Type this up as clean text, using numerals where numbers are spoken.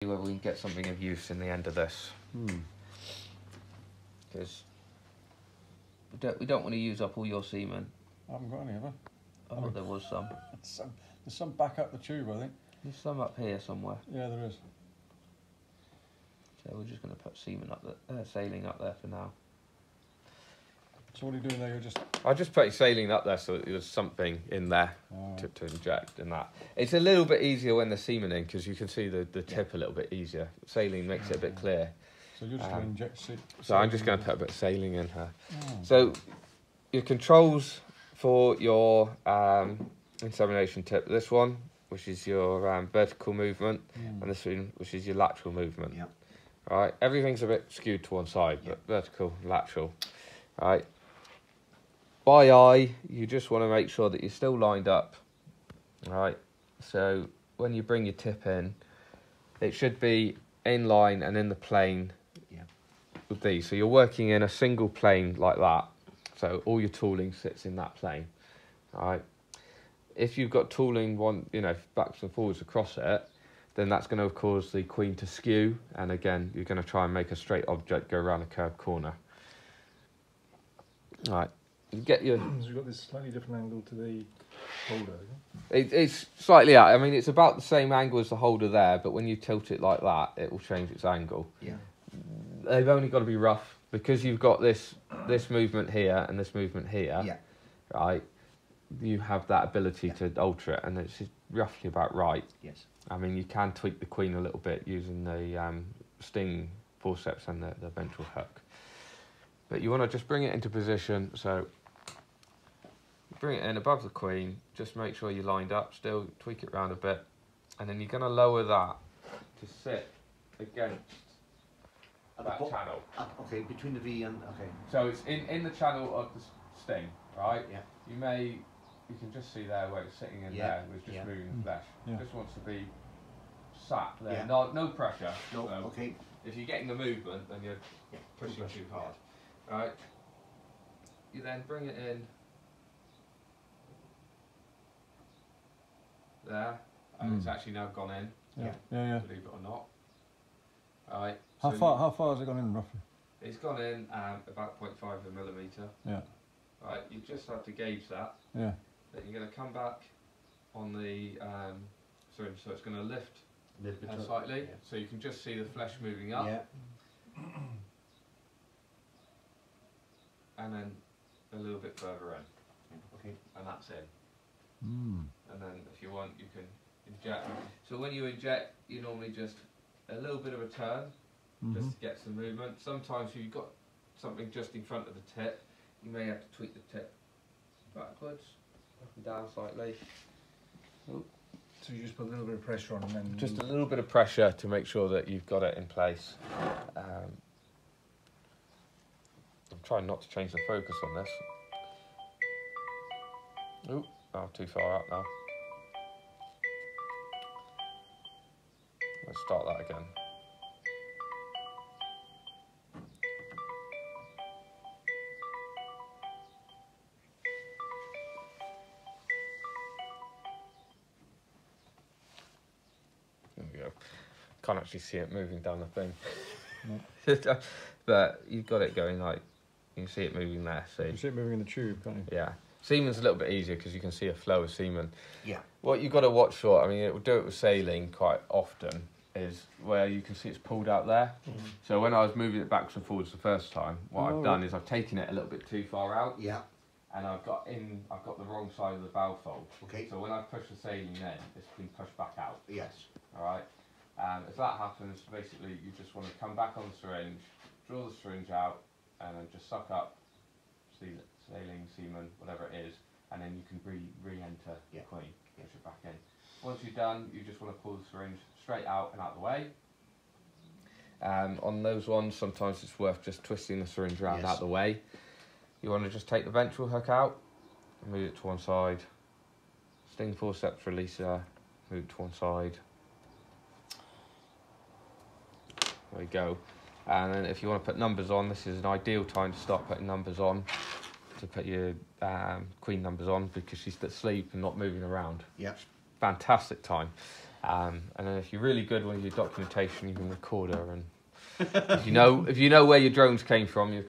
Whether we can get something of use in the end of this. Because we don't want to use up all your semen. I haven't got any, have I? Oh, there was some. There's some back up the tube, I think. There's some up here somewhere. Yeah, there is. So we're just going to put semen up there, saline up there for now. So what are you doing there? You're just... I just put saline up there so that there's something in there to inject in that. It's a little bit easier when there's semen in because you can see the tip a little bit easier. Saline makes it a bit clear. So you're just going to inject So I'm just going to put a bit of saline in her. So your controls for your insemination tip, this one, which is your vertical movement, and this one, which is your lateral movement. Yeah. Right, everything's a bit skewed to one side, but vertical, lateral. Right. By eye, you just want to make sure that you're still lined up. Right. So when you bring your tip in, it should be in line and in the plane with these. So you're working in a single plane like that. So all your tooling sits in that plane. Right. If you've got tooling backwards and forwards across it, then that's going to cause the queen to skew, and again, you're going to try and make a straight object go around a curved corner. Right, you get your... So you've got this slightly different angle to the holder, It's slightly out. I mean, it's about the same angle as the holder there, but when you tilt it like that, it will change its angle. Yeah. They've only got to be rough, because you've got this movement here and this movement here, right? You have that ability to alter it, and it's roughly about right. Yes. I mean, you can tweak the queen a little bit using the sting forceps and the ventral hook. But you want to just bring it into position, so bring it in above the queen, just make sure you're lined up, still tweak it around a bit, and then you're going to lower that to sit against that channel. Okay, between the V and... okay. So it's in the channel of the sting, right? Yeah. You can just see there where it's sitting in there, where it's just moving the flesh. Just wants to be sat there, no pressure. No, so okay. if you're getting the movement, then you're pushing too hard. Right. You then bring it in there, and it's actually now gone in. Yeah. Believe it or not. Right. How far has it gone in roughly? It's gone in about 0.5 of a millimetre. Yeah. Right. You just have to gauge that. Yeah. Then you're going to come back on the syringe, so it's going to lift slightly, so you can just see the flesh moving up. Yeah. And then a little bit further in. Okay. And that's in. And then if you want, you can inject. So when you inject, you normally just a little bit of a turn, just to get some movement. Sometimes you've got something just in front of the tip, you may have to tweak the tip backwards, up and down slightly. Ooh. So you just put a little bit of pressure on and then... Just a little bit of pressure to make sure that you've got it in place. I'm trying not to change the focus on this. Ooh, too far out now. Let's start that again. There we go. Can't actually see it moving down the thing. But you've got it going like, you can see it moving there. So you see it moving in the tube, can't you? Yeah. Semen's a little bit easier because you can see a flow of semen. Yeah. What you've got to watch for, I mean, it will do it with saline quite often, is where you can see it's pulled out there. So when I was moving it backwards and forwards the first time, what I've done is I've taken it a little bit too far out. Yeah. And I've got the wrong side of the valve fold. Okay. So when I push the saline in, it's been pushed back out. Yes. All right. If that happens, basically you just want to come back on the syringe, draw the syringe out, and then just suck up saline, semen, whatever it is, and then you can re-enter the queen, push it back in. Once you're done, you just want to pull the syringe straight out and out of the way. On those ones, sometimes it's worth just twisting the syringe around out of the way. You want to just take the ventral hook out, move it to one side, sting forceps releaser, move it to one side. There we go. And then if you want to put numbers on, this is an ideal time to start putting numbers on, to put your queen numbers on, because she's asleep and not moving around. Yep. Fantastic time. And then if you're really good with your documentation, you can record her. And if you know where your drones came from, you